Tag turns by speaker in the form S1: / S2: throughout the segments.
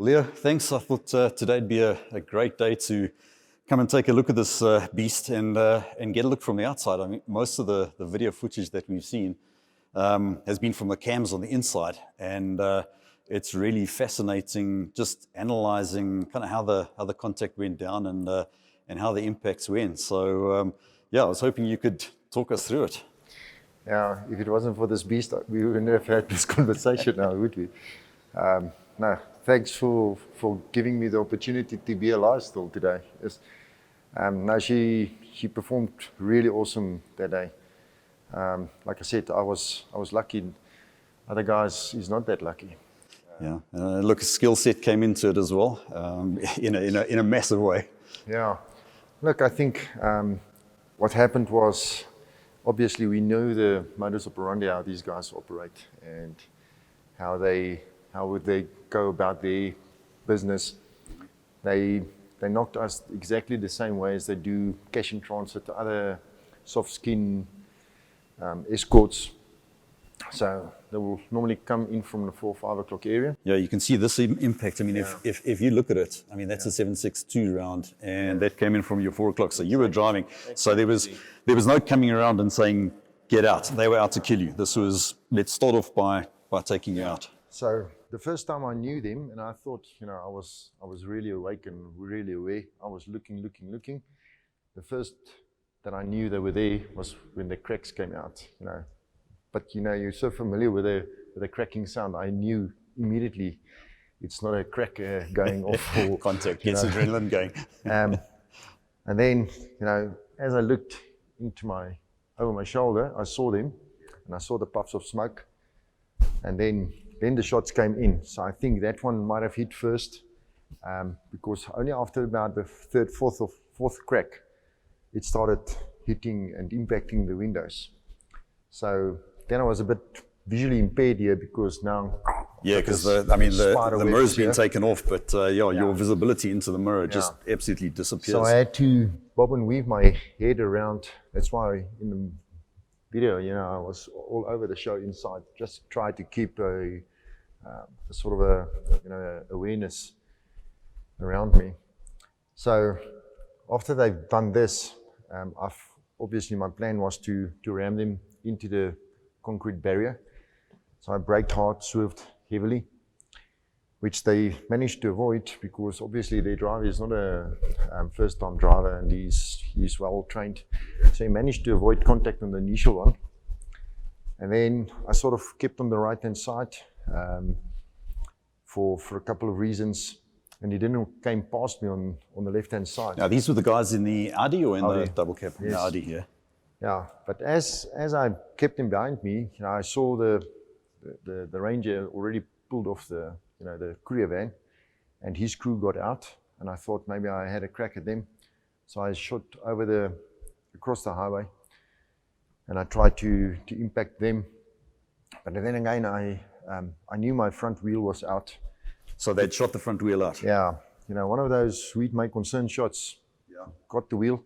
S1: Leo, thanks. I thought today'd be a great day to come and take a look at this beast and get a look from the outside. I mean, most of the video footage that we've seen has been from the cams on the inside, and it's really fascinating just analysing kind of how the contact went down and how the impacts went. So yeah, I was hoping you could talk us through it.
S2: Yeah, if it wasn't for this beast, we wouldn't have had this conversation now, would we? No, thanks for giving me the opportunity to be alive still today. Yes. No, she performed really awesome that day. Like I said, I was lucky. Other guys is not that lucky.
S1: Yeah, look, skill set came into it as well, in a massive way.
S2: Yeah, look, I think what happened was, obviously we know the modus operandi, how these guys operate and how would they go about their business. They knocked us exactly the same way as they do cash in transit to other soft skin escorts. So they will normally come in from the 4 or 5 o'clock area.
S1: Yeah, you can see this impact. I mean, if you look at it, I mean, that's a 7.62 round, and that came in from your 4 o'clock. So you were driving. So there was no coming around and saying, get out. They were out to kill you. This was, let's start off by taking you out.
S2: So the first time I knew them, and I thought, I was really awake and really aware. I was looking. The first that I knew they were there was when the cracks came out, But you're so familiar with the cracking sound. I knew immediately it's not a crack going off or
S1: contact, gets adrenaline going.
S2: And then, as I looked over my shoulder, I saw them, and I saw the puffs of smoke, and then the shots came in. So I think that one might have hit first, because only after about the third, fourth crack, it started hitting and impacting the windows. So then I was a bit visually impaired here because now.
S1: Yeah, because the mirror's been taken off, but your visibility into the mirror just absolutely disappears.
S2: So I had to bob and weave my head around. That's why in the video, I was all over the show inside, just try to keep a sort of a awareness around me. So after they've done this, obviously my plan was to ram them into the concrete barrier. So I braked hard, swerved heavily, which they managed to avoid because obviously their driver is not a first-time driver and he's well trained. So he managed to avoid contact on the initial one. And then I sort of kept on the right-hand side for a couple of reasons. And he came past me on the left-hand side.
S1: Now, these were the guys in the Audi or in
S2: Audi.
S1: the double cab?
S2: Yes.
S1: The Audi here.
S2: Yeah, but as I kept him behind me, I saw the Ranger already pulled off the courier van, and his crew got out, and I thought maybe I had a crack at them, so I shot across the highway, and I tried to impact them, but then again I knew my front wheel was out.
S1: So they'd shot the front wheel out.
S2: Yeah, one of those sweet my concern shots. Yeah, got the wheel.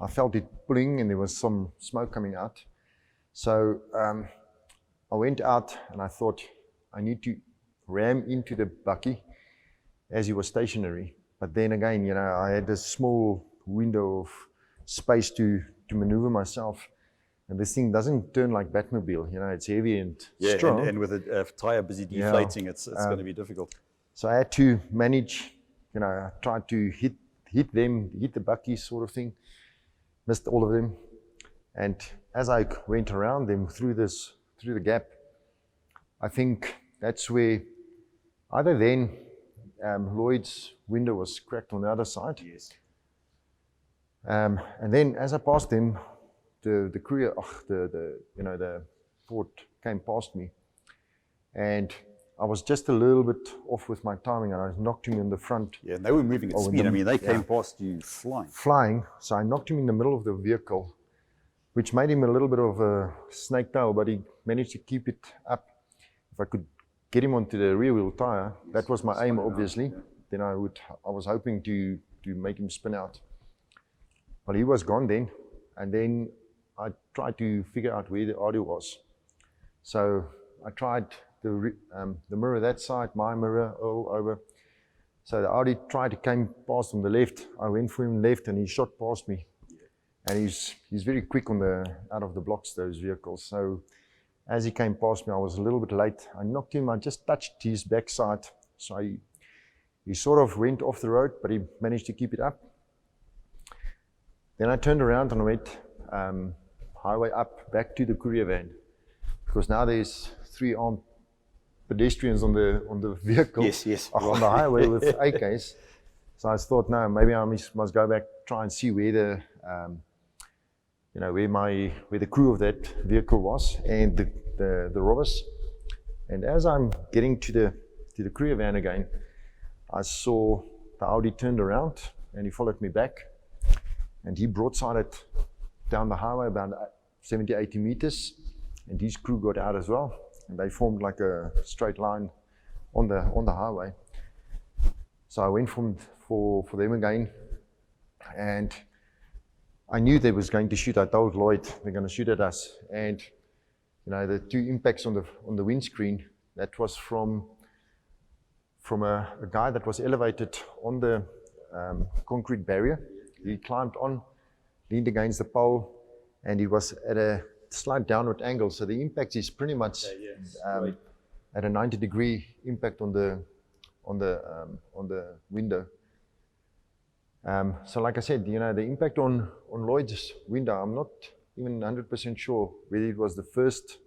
S2: I felt it pulling and there was some smoke coming out. So I went out and I thought I need to ram into the bucky as he was stationary. But then again, I had this small window of space to maneuver myself. And this thing doesn't turn like Batmobile, it's heavy and strong.
S1: And with a tire busy deflating, it's going to be difficult.
S2: So I had to manage, I tried to hit the bucky sort of thing. Missed all of them, and as I went around them through the gap, I think that's where either then Lloyd's window was cracked on the other side.
S1: Yes.
S2: And then as I passed them, the courier, the Ford came past me, and I was just a little bit off with my timing, and I knocked him in the front.
S1: Yeah, and they were moving at speed. I mean, they came past you flying.
S2: So I knocked him in the middle of the vehicle, which made him a little bit of a snake tail, but he managed to keep it up. If I could get him onto the rear wheel tire, that was my aim, obviously. Then I was hoping to make him spin out. But he was gone then, and then I tried to figure out where the audio was. So I tried the mirror that side, my mirror all over, So the Audi tried to came past on the left. I went for him left and he shot past me. And he's very quick on the out of the blocks, those vehicles. So as he came past me, I was a little bit late. I knocked him, I just touched his backside. So he sort of went off the road, but he managed to keep it up. Then I turned around and went highway up back to the courier van, because now there's 3 armed pedestrians on the vehicle, on the highway with AKs. So I thought, no, maybe I must go back, try and see where the where the crew of that vehicle was and the robbers. And as I'm getting to the courier van again, I saw the Audi turned around and he followed me back, and he broadsided down the highway about 70-80 meters, and his crew got out as well, and they formed like a straight line on the highway. So I went for them again, and I knew they was going to shoot. I told Lloyd they're going to shoot at us, and the 2 impacts on the windscreen, that was from a guy that was elevated on the concrete barrier. He climbed on, leaned against the pole, and he was at a slight downward angle. So the impact is pretty much at a 90-degree impact on the window. So like I said, the impact on Lloyd's window, I'm not even 100% sure whether it was the first,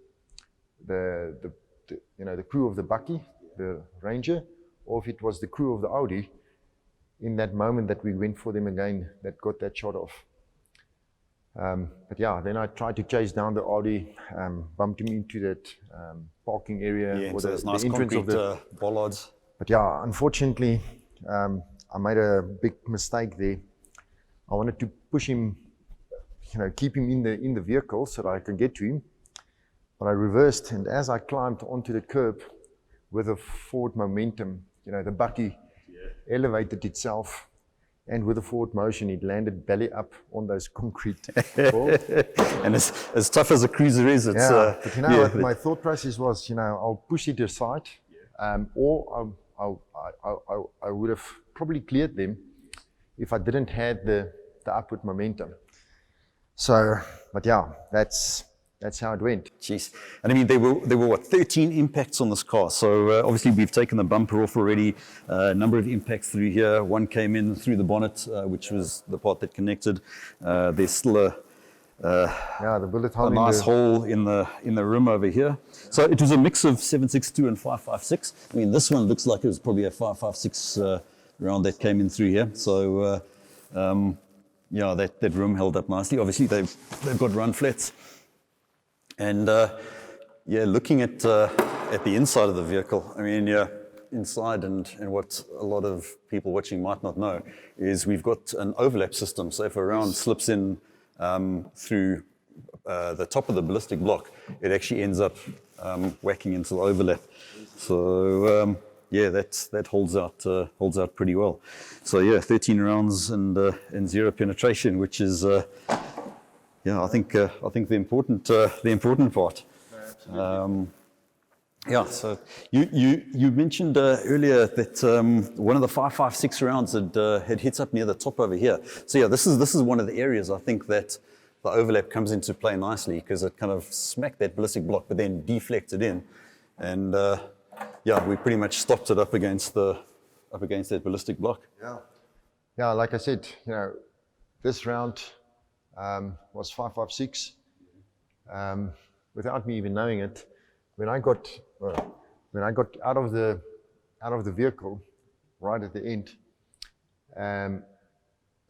S2: the crew of the Bucky, the Ranger, or if it was the crew of the Audi in that moment that we went for them again that got that shot off. But yeah, then I tried to chase down the Audi, bumped him into that parking area, or the
S1: nice
S2: entrance
S1: concrete,
S2: of the
S1: bollards.
S2: But yeah, unfortunately, I made a big mistake there. I wanted to push him, keep him in the vehicle so that I could get to him. But I reversed, and as I climbed onto the curb with a forward momentum, the Bucky elevated itself, and with a forward motion, it landed belly up on those concrete balls.
S1: And as tough as a cruiser is, it's...
S2: but my thought process was, I'll push it aside, or I would have probably cleared them if I didn't have the upward momentum. So, but yeah, that's how it went.
S1: Jeez. And I mean, there were what, 13 impacts on this car. So obviously we've taken the bumper off already, a number of impacts through here. One came in through the bonnet, which was the part that connected. There's still
S2: the bullet hole,
S1: a nice hole in the rim over here. So it was a mix of 7.62 and 5.56. I mean, this one looks like it was probably a 5.56 round that came in through here. So that rim held up nicely. Obviously they've got run flats. And looking at the inside of the vehicle, I mean, inside and what a lot of people watching might not know is we've got an overlap system. So if a round slips in through the top of the ballistic block, it actually ends up whacking into the overlap. So that holds out pretty well. So 13 rounds and 0 penetration, which is I think the important part. So you mentioned earlier that one of the 5.56 rounds had hit up near the top over here. So this is one of the areas I think that the overlap comes into play nicely, because it kind of smacked that ballistic block, but then deflected in, and we pretty much stopped it up against that ballistic block.
S2: Yeah, like I said, this round was 5.56. Without me even knowing it, when I got out of the vehicle right at the end,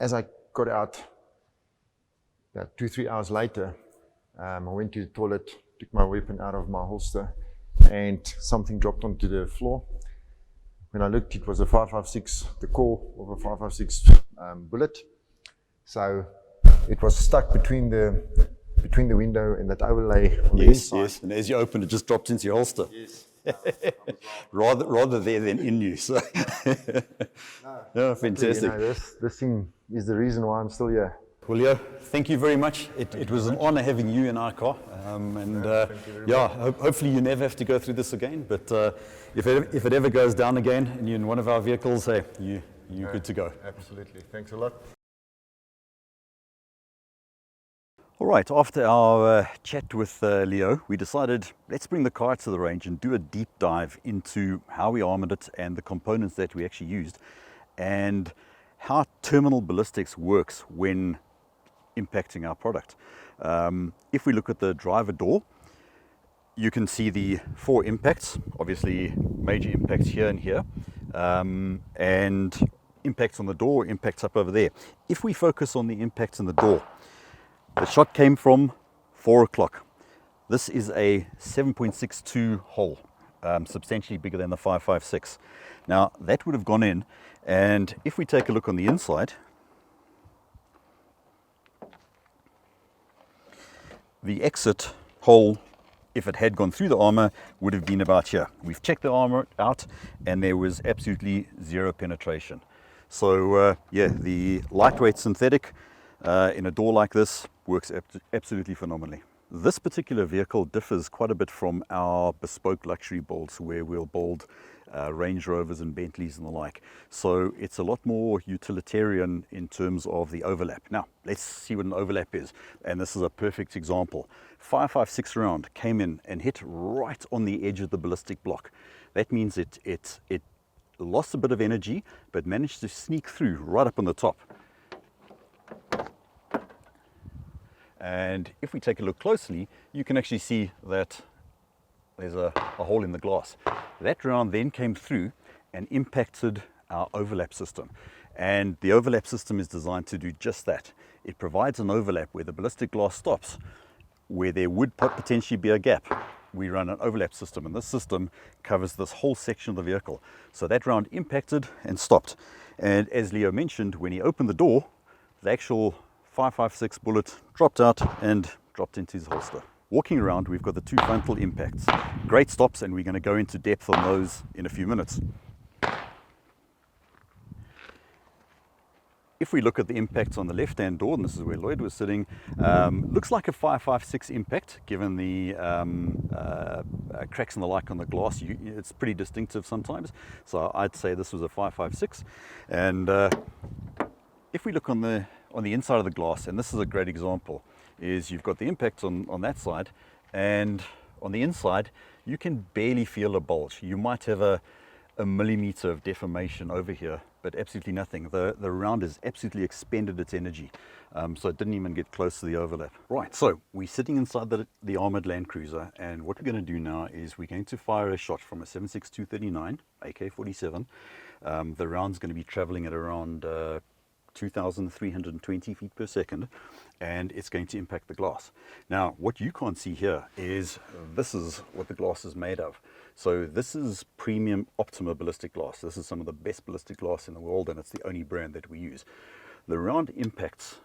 S2: as I got out, 2-3 hours later, I went to the toilet, took my weapon out of my holster, and something dropped onto the floor. When I looked, it was a 5.56, the core of a 5.56 bullet. So it was stuck between the window and that overlay on the inside.
S1: Yes, and as you opened, it just dropped into your holster.
S2: Yes.
S1: rather there than in you. So.
S2: No,
S1: fantastic.
S2: this thing is the reason why I'm still here.
S1: Well, Leo, thank you very much. It was an honor having you in our car. Hopefully you never have to go through this again. But if it ever goes down again and you're in one of our vehicles, hey, you're good to go.
S2: Absolutely. Thanks a lot.
S1: All right, after our chat with Leo, we decided let's bring the car to the range and do a deep dive into how we armored it and the components that we actually used and how terminal ballistics works when impacting our product. If we look at the driver door, you can see the 4 impacts, obviously major impacts here and here, and impacts on the door, impacts up over there. If we focus on the impacts in the door, the shot came from 4 o'clock. This is a 7.62 hole, substantially bigger than the 5.56. Now that would have gone in, and if we take a look on the inside, the exit hole, if it had gone through the armor, would have been about here. We've checked the armor out and there was absolutely 0 penetration. So the lightweight synthetic in a door like this works absolutely phenomenally. This particular vehicle differs quite a bit from our bespoke luxury builds where we'll build Range Rovers and Bentleys and the like. So it's a lot more utilitarian in terms of the overlap. Now let's see what an overlap is, and this is a perfect example. 5.56 round came in and hit right on the edge of the ballistic block. That means it lost a bit of energy but managed to sneak through right up on the top. And if we take a look closely, you can actually see that there's a hole in the glass. That round then came through and impacted our overlap system. And the overlap system is designed to do just that. It provides an overlap where the ballistic glass stops, where there would potentially be a gap. We run an overlap system, and this system covers this whole section of the vehicle. So that round impacted and stopped. And as Leo mentioned, when he opened the door, the actual 5.56 bullet dropped out and dropped into his holster. Walking around, we've got the 2 frontal impacts. Great stops, and we're going to go into depth on those in a few minutes. If we look at the impacts on the left-hand door, and this is where Lloyd was sitting, looks like a 5.56 impact, given the cracks and the like on the glass. It's pretty distinctive sometimes. So I'd say this was a 5.56. And if we look on the inside of the glass, and this is a great example, is you've got the impact on that side, and on the inside you can barely feel a bulge. You might have a millimeter of deformation over here, but absolutely nothing. The round has absolutely expended its energy, so it didn't even get close to the overlap. Right, so we're sitting inside the armored Land Cruiser, and what we're going to do now is we're going to fire a shot from a 7.62 AK-47. The round's going to be traveling at around 2,320 feet per second, and it's going to impact the glass. Now what you can't see here is this is what the glass is made of. So this is premium Optima ballistic glass. This is some of the best ballistic glass in the world, and it's the only brand that we use. The round impacts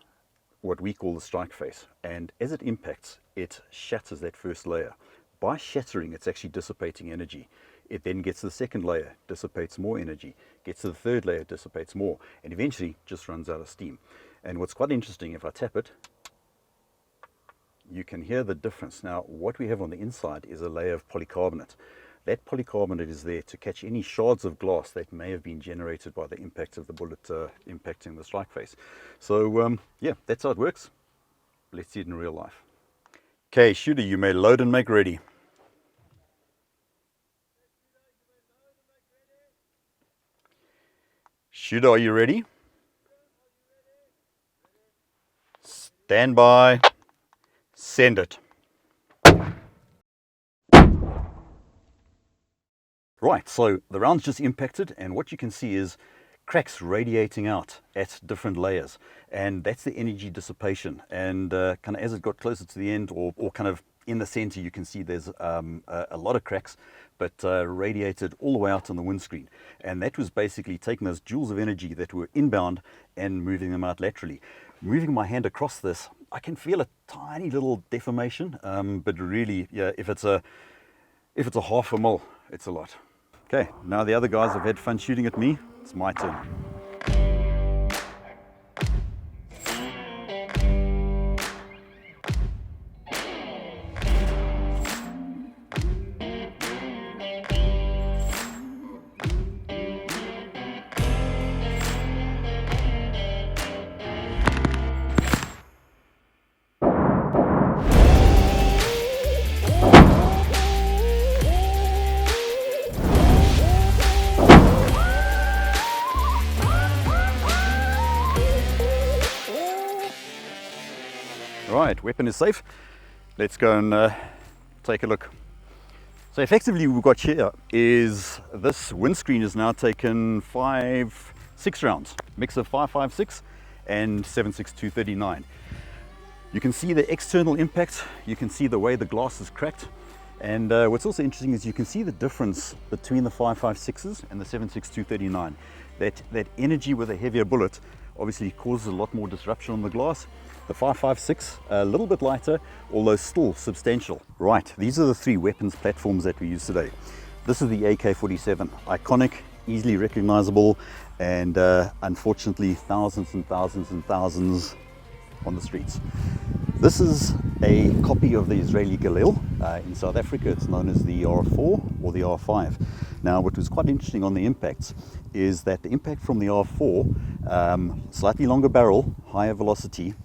S1: what we call the strike face, and as it impacts, it shatters that first layer. By shattering, it's actually dissipating energy. It then gets to the second layer, dissipates more energy, gets to the third layer, dissipates more, and eventually just runs out of steam. And what's quite interesting, if I tap it, you can hear the difference. Now what we have on the inside is a layer of polycarbonate. That polycarbonate is there to catch any shards of glass that may have been generated by the impact of the bullet impacting the strike face. So yeah, that's how it works. Let's see it in real life. Okay, shooter, you may load and make ready. Shooter, are you ready? Stand by. Send it. Right, so the round's just impacted, and what you can see is cracks radiating out at different layers, and that's the energy dissipation. And kind of as it got closer to the end, or kind of in the center, you can see there's a lot of cracks, but radiated all the way out on the windscreen. And that was basically taking those joules of energy that were inbound and moving them out laterally. Moving my hand across this, I can feel a tiny little deformation, but really, yeah, if it's a 1/2 mil, it's a lot. Okay, now the other guys have had fun shooting at me. It's my turn. Right, weapon is safe. Let's go and take a look. So effectively what we've got here is this windscreen is now taken 5.6 rounds, mix of 5.56 and 7.62 239. You can see the external impact, you can see the way the glass is cracked, and what's also interesting is you can see the difference between the 5.56s and the 7.62 239. That energy with a heavier bullet obviously causes a lot more disruption on the glass. The 5.56, a little bit lighter, although still substantial. Right, these are the three weapons platforms that we use today. This is the AK-47, iconic, easily recognizable, and unfortunately thousands and thousands and thousands on the streets. This is a copy of the Israeli Galil. In South Africa it's known as the R4 or the R5. Now what was quite interesting on the impacts is that the impact from the R4, slightly longer barrel, higher velocity,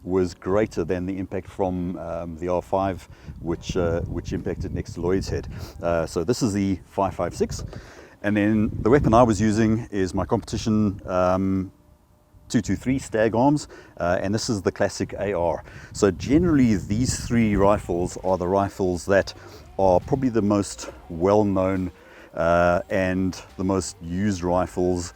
S1: was greater than the impact from the R5 which impacted next to Lloyd's head. So this is the 5.56, and then the weapon I was using is my competition 223 Stag Arms, and this is the classic AR. So generally these three rifles are the rifles that are probably the most well-known and the most used rifles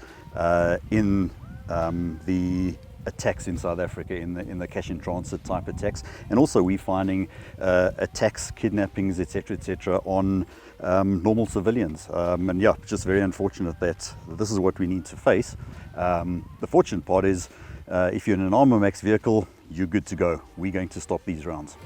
S1: in the attacks in South Africa, in the cash in transit type attacks, and also we're finding attacks, kidnappings, etc., on normal civilians. And yeah, just very unfortunate that this is what we need to face. The fortunate part is if you're in an Armormax vehicle, you're good to go. We're going to stop these rounds.